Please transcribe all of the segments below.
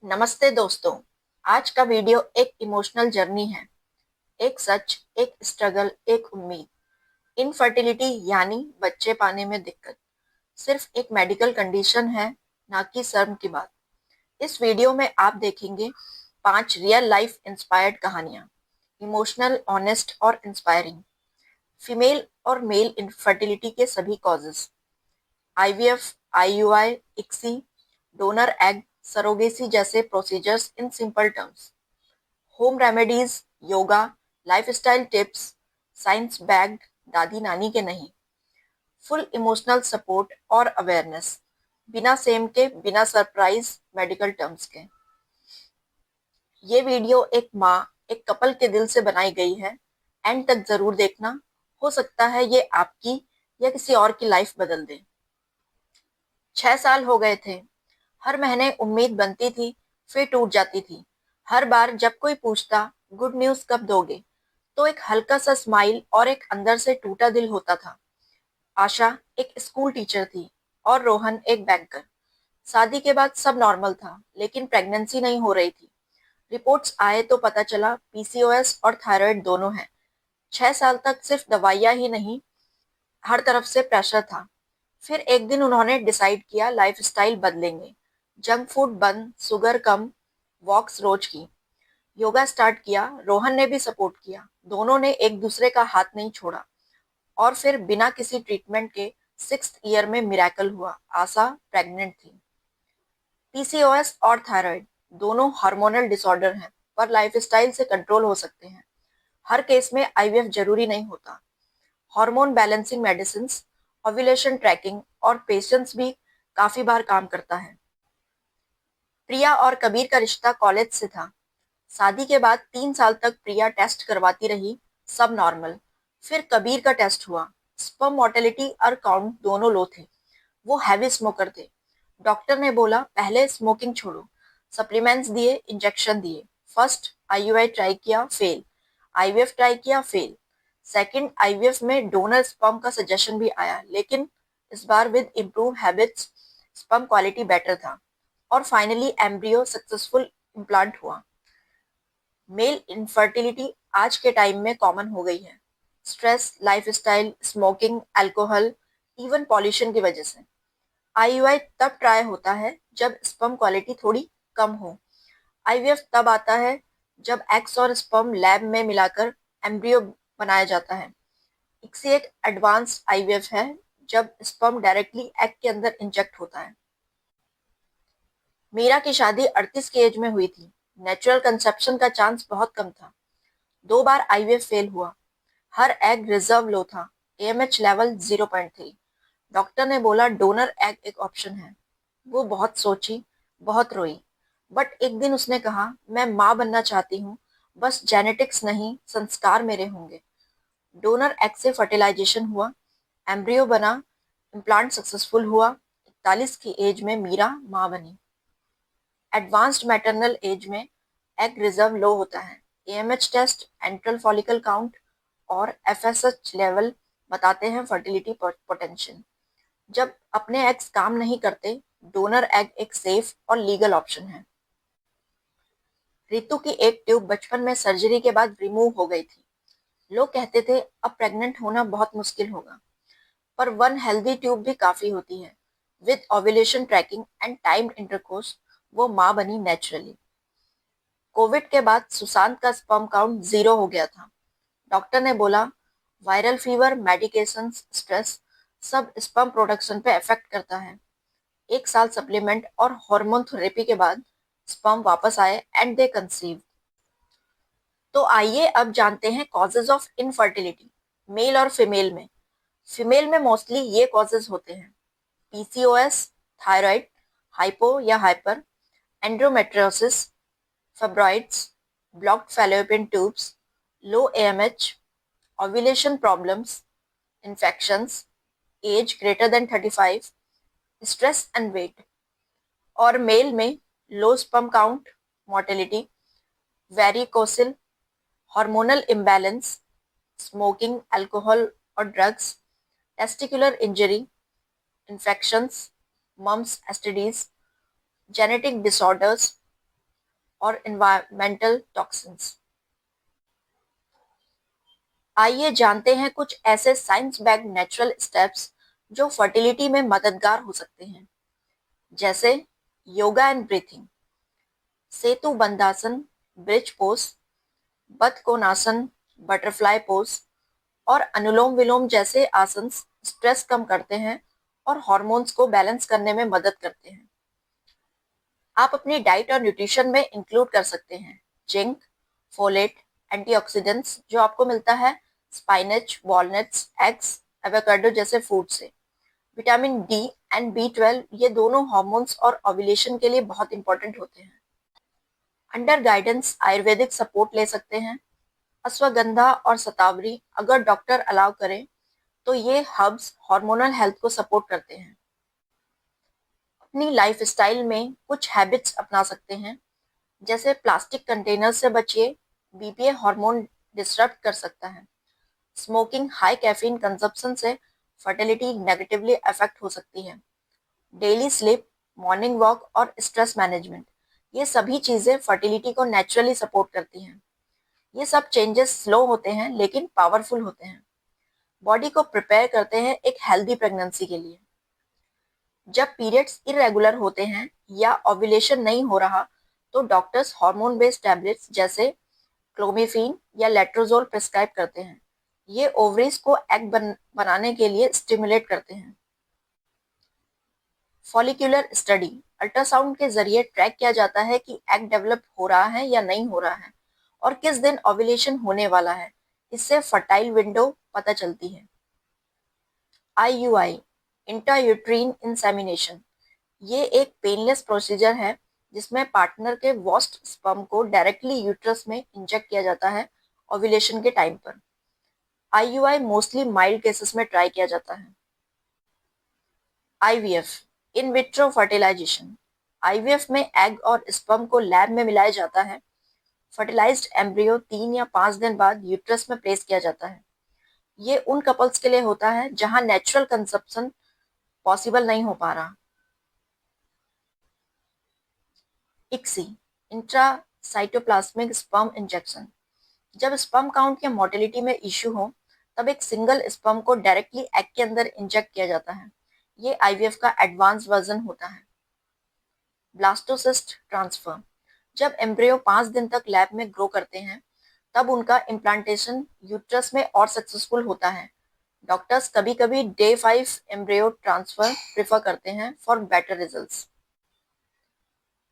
नमस्ते दोस्तों। आज का वीडियो एक इमोशनल जर्नी है। एक सच, एक स्ट्रगल, एक उम्मीद। इनफर्टिलिटी यानी बच्चे पाने में दिक्कत सिर्फ एक मेडिकल कंडीशन है, ना कि शर्म की बात। इस वीडियो में आप देखेंगे 5 रियल लाइफ इंस्पायर्ड कहानियां, इमोशनल, ऑनेस्ट और इंस्पायरिंग। फीमेल और मेल इनफर्टिलिटी के सभी causes, IVF, IUI, ICSI, donor egg, surrogacy जैसे procedures in simple terms, home remedies, yoga, lifestyle tips, science backed, दादी नानी के नहीं, फुल इमोशनल सपोर्ट और अवेयरनेस, बिना सेम के, बिना सरप्राइज मेडिकल टर्म्स के। ये वीडियो एक माँ, एक कपल के दिल से बनाई गई है। एंड तक जरूर देखना, हो सकता है ये आपकी या किसी और की लाइफ बदल दे। 6 साल हो गए थे। हर महीने उम्मीद बनती थी, फिर टूट जाती थी। हर बार जब कोई पूछता गुड न्यूज कब दोगे, तो एक हल्का सा स्माइल और एक अंदर से टूटा दिल होता था। आशा एक स्कूल टीचर थी और रोहन एक बैंकर। शादी के बाद सब नॉर्मल था, लेकिन प्रेगनेंसी नहीं हो रही थी। रिपोर्ट्स आए तो पता चला पीसीओएस और थायराइड दोनों हैं। 6 साल तक सिर्फ दवाइयाँ ही नहीं, हर तरफ से प्रेशर था। फिर एक दिन उन्होंने डिसाइड किया लाइफस्टाइल बदलेंगे। जंक फूड बंद, शुगर कम, वॉक्स रोज की, योगा स्टार्ट किया। रोहन ने भी सपोर्ट किया। दोनों ने एक दूसरे का हाथ नहीं छोड़ा। और फिर बिना किसी ट्रीटमेंट के 6th ईयर में मिरेकल हुआ। आशा प्रेग्नेंट थी। पीसीओएस और थायराइड दोनों हार्मोनल डिसऑर्डर हैं, पर लाइफस्टाइल से कंट्रोल हो सकते हैं। हर केस में आईवीएफ जरूरी नहीं होता। Hormone balancing medicine, ovulation tracking और पेशेंस भी काफी बार काम करता है। प्रिया और कबीर का रिश्ता कॉलेज से था। शादी के बाद 3 साल तक प्रिया टेस्ट करवाती रही, सब नॉर्मल। फिर कबीर का टेस्ट हुआ। स्पर्म मोर्टेलिटी और काउंट दोनों लो थे। वो हैवी स्मोकर थे। डॉक्टर ने बोला पहले स्मोकिंग छोड़ो। सप्लीमेंट्स दिए, इंजेक्शन दिए। फर्स्ट आईयूआई ट्राई किया, फेल। आईवीएफ ट्राई किया, फेल। सेकंड आईवीएफ में डोनर स्पर्म का सजेशन भी आया, लेकिन इस बार with improve habits sperm quality better था। और फाइनली एम्ब्रियो सक्सेसफुल इम्प्लांट हुआ। मेल इनफर्टिलिटी आज के टाइम में कॉमन हो गई है। Stress, lifestyle, smoking, alcohol, even pollution की वजह से। आईयूआई तब ट्राई होता है जब स्पर्म क्वालिटी थोड़ी कम हो। आईवीएफ तब आता है जब एग्स और स्पर्म लैब में मिलाकर एम्ब्रियो बनाया जाता है। इक्सी एक एडवांस आईवीएफ है, जब स्पर्म डायरेक्टली एग के अंदर इंजेक्ट होता है। मीरा की शादी 38 की एज में हुई थी। नेचुरल कंसेप्शन का चांस बहुत कम था। 2 बार आईवीएफ फेल हुआ। हर एग रिजर्व लो था। AMH level 0.3। डॉक्टर ने बोला डोनर एग एक ऑप्शन है। वो बहुत सोची, बहुत रोई। बट एक दिन उसने कहा मैं माँ बनना चाहती हूँ, बस जेनेटिक्स नहीं, संस्कार मेरे होंगे। डोनर एग से फर्टिलाइजेशन हुआ, एम्ब्रियो बना, इम्प्लांट सक्सेसफुल हुआ। 41 की एज में मीरा माँ बनी। एडवांस्ड मैटरनल एज में एग रिजर्व लो होता है। AMH test, antral follicle count और एफएसएच लेवल बताते हैं फर्टिलिटी पोटेंशियल। जब अपने एग्स काम नहीं करते, डोनर एग एक सेफ और लीगल ऑप्शन है। रितु की एक ट्यूब बचपन में सर्जरी के बाद रिमूव हो गई थी। लोग कहते थे अब प्रेग्नेंट होना बहुत मुश्किल होगा, पर वन हेल्दी ट्यूब भी काफी होती है। With ovulation tracking and timed intercourse वो माँ बनी नेचुरली। कोविड के बाद सुशांत का स्पर्म काउंट 0 हो गया था। डॉक्टर ने बोला वायरल फीवर, मेडिकेशन, स्ट्रेस सब स्पर्म प्रोडक्शन पे इफेक्ट करता है। 1 साल सप्लीमेंट और हार्मोन थेरेपी के बाद स्पर्म वापस आए एंड दे कंसीव। तो आइए अब जानते हैं कॉजेज ऑफ इनफर्टिलिटी, मेल और फीमेल में। फीमेल में मोस्टली ये कॉजेज होते हैं: पीसीओएस, थायराइड, हाइपो या hyper, endometriosis, fibroids, blocked fallopian tubes, low AMH, ovulation problems, infections, age greater than 35, stress and weight. और मेल में low sperm count, mortality, varicocele, hormonal imbalance, smoking, alcohol और drugs, testicular injury, infections, mumps, STDs, genetic disorders, और environmental toxins. आइए जानते हैं कुछ ऐसे science backed natural steps जो फर्टिलिटी में मददगार हो सकते हैं, जैसे yoga and breathing, Setu Bandhasana, bridge pose, Baddhakonasana, butterfly pose और अनुलोम विलोम जैसे आसन स्ट्रेस कम करते हैं और हॉर्मोन्स को बैलेंस करने में मदद करते हैं। आप अपनी डाइट और न्यूट्रिशन में इंक्लूड कर सकते हैं जिंक, फोलेट, एंटीऑक्सीडेंट्स जो आपको मिलता है स्पाइनच, वॉलनट्स, एग्स, एवोकाडो जैसे फूड से। विटामिन डी एंड B12 ये दोनों हार्मोन्स और ओव्यूलेशन के लिए बहुत इंपॉर्टेंट होते हैं। अंडर गाइडेंस आयुर्वेदिक सपोर्ट ले सकते हैं। अश्वगंधा और शतावरी अगर डॉक्टर अलाउ करें तो ये हर्ब्स हार्मोनल हेल्थ को सपोर्ट करते हैं। अपनी लाइफस्टाइल में कुछ हैबिट्स अपना सकते हैं, जैसे प्लास्टिक कंटेनर से बचिए, BPA हार्मोन डिस्टर्ब कर सकता है। स्मोकिंग हाई कैफीन कंजप्शन से फर्टिलिटी नेगेटिवली अफेक्ट हो सकती है। डेली स्लीप, मॉर्निंग वॉक और स्ट्रेस मैनेजमेंट, ये सभी चीजें फर्टिलिटी को नेचुरली सपोर्ट करती हैं। ये सब चेंजेस स्लो होते हैं लेकिन पावरफुल होते हैं। बॉडी को प्रिपेयर करते हैं एक हेल्दी प्रेगनेंसी के लिए। जब पीरियड्स इरेगुलर होते हैं या ओव्यूलेशन नहीं हो रहा तो डॉक्टर्स हार्मोन बेस्ड टैबलेट्स जैसे क्लोमिफीन या लेट्रोजोल प्रिस्क्राइब करते हैं। ये ओवरीज को एग बनाने के लिए स्टिमुलेट करते हैं। फॉलिक्यूलर स्टडी, अल्ट्रासाउंड के जरिए ट्रैक किया जाता है कि एग डेवलप हो रहा है या नहीं हो रहा है और किस दिन ओव्यूलेशन होने वाला है। इससे फर्टाइल विंडो पता चलती है। IUI, इंट्रायूट्रीन इंसेमिनेशन, ये एक पेनलेस प्रोसीजर है जिसमें पार्टनर के वॉस्ट स्पर्म को डायरेक्टली यूट्रस में इंजेक्ट किया जाता है ओव्यूलेशन के टाइम पर। IUI मोस्टली माइल्ड केसेस में ट्राई किया जाता है। IVF, in vitro fertilisation, IVF में एग और स्पर्म को लैब में मिलाया जाता है। फर्टिलाइज्ड एम्ब्रियो 3 या 5 दिन बाद यूट्रस में प्लेस किया जाता है। ये उन कपल्स के लिए होता है जहां नेचुरल कंसेप्शन पॉसिबल नहीं हो पा रहा। ICSI, इंट्रासाइटोप्लाज्मिक स्पर्म इंजेक्शन, जब स्पर्म काउंट या मोटिलिटी में इश्यू हो तब एक सिंगल स्पर्म को डायरेक्टली एग के अंदर इंजेक्ट किया जाता है। ये IVF का एडवांस वर्जन होता है। ब्लास्टोसिस्ट ट्रांसफर, जब एम्ब्रियो 5 दिन तक लैब में ग्रो करते हैं तब उनका इम्प्लांटेशन यूट्रस में और सक्सेसफुल होता है। डॉक्टर्स कभी कभी डे 5 एम्ब्रियो ट्रांसफर प्रेफर करते हैं for better results.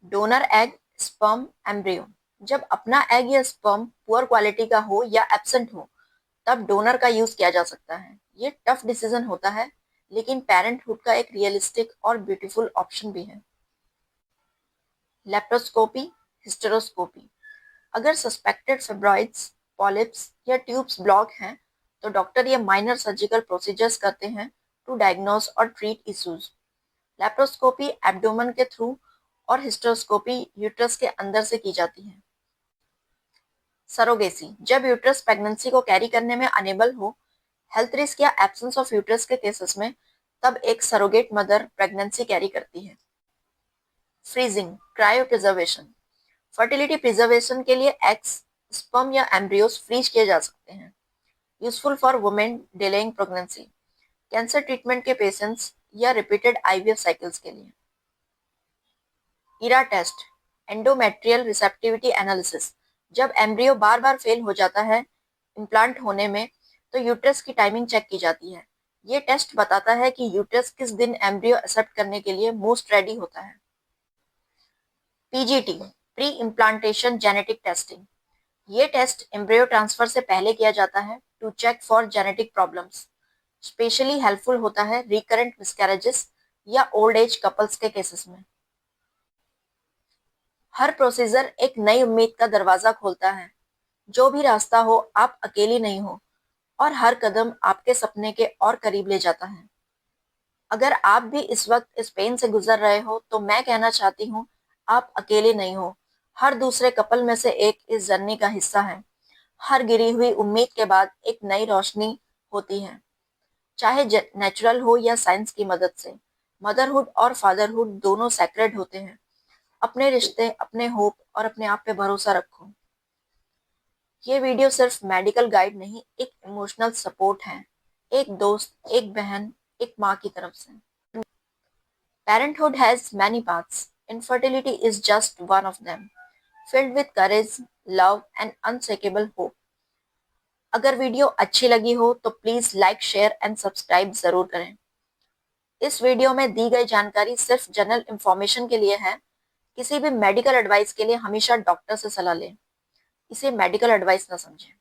Donor egg, sperm, embryo, जब अपना एग या स्पर्म पुअर क्वालिटी का हो या एब्सेंट हो तब डोनर का यूज किया जा सकता है। ये टफ डिसीजन होता है लेकिन पेरेंटहुड का एक रियलिस्टिक और ब्यूटीफुल ऑप्शन भी है। लेप्रोस्कोपी, हिस्टेरोस्कोपी, अगर सस्पेक्टेड फिब्रॉइड्स, पॉलिप्स या ट्यूब्स ब्लॉक हैं तो डॉक्टर ये माइनर सर्जिकल प्रोसीजर्स करते हैं टू डायग्नोस और ट्रीट इश्यूज। लेप्रोस्कोपी एब्डोमेन के थ्रू और हिस्टेरोस्कोपी यूट्रस के अंदर से की जाती है। सरोगेसी, जब यूट्रस प्रेगनेंसी को कैरी करने में अनेबल हो, हेल्थ रिस्क या एब्सेंस ऑफ यूट्रस के केसेस में, तब एक सरोगेट मदर प्रेगनेंसी कैरी करती है। Freezing, cryopreservation, fertility preservation के लिए एग्स, स्पर्म या एम्ब्रियोस फ्रीज किए जा सकते हैं। Useful for women delaying pregnancy, cancer treatment के पेशेंट्स या रिपीटेड IVF साइकिल्स के लिए। ERA test, endometrial receptivity analysis, जब एम्ब्रियो बार बार फेल हो जाता है इम्प्लांट होने में तो यूट्रस की टाइमिंग चेक की जाती है। ये टेस्ट बताता है कि यूट्रस किस दिन एम्ब्रियो एक्सेप्ट करने के लिए मोस्ट रेडी होता है। PGT, pre implantation genetic testing, ये टेस्ट एम्ब्रियो ट्रांसफर से पहले किया जाता है to check for genetic problems. Specially helpful होता है रिकरेंट मिसकैरेजेस या ओल्ड एज कपल्स के केसेस में। हर प्रोसीजर एक नई उम्मीद का दरवाजा खोलता है। जो भी रास्ता हो, आप अकेली नहीं हो और हर कदम आपके सपने के और करीब ले जाता है। अगर आप भी इस वक्त इस पेन से गुजर रहे हो तो मैं कहना चाहती हूँ, आप अकेले नहीं हो। हर दूसरे कपल में से एक इस जर्नी का हिस्सा है। हर गिरी हुई उम्मीद के बाद एक नई रोशनी होती है, चाहे नेचुरल हो या साइंस की मदद से। मदरहुड और फादरहुड दोनों सैक्रेड होते हैं। अपने रिश्ते, अपने होप और अपने आप पे भरोसा रखो। ये वीडियो सिर्फ मेडिकल गाइड नहीं, एक इमोशनल सपोर्ट है, एक दोस्त, एक बहन, एक माँ की तरफ से। Parenthood has many paths. Infertility is just one of them, filled with courage, love and unshakable hope. अगर वीडियो अच्छी लगी हो तो please like, share and subscribe जरूर करें। इस वीडियो में दी गई जानकारी सिर्फ जनरल इंफॉर्मेशन के लिए है। किसी भी मेडिकल एडवाइस के लिए हमेशा डॉक्टर से सलाह लें। इसे मेडिकल एडवाइस न समझें।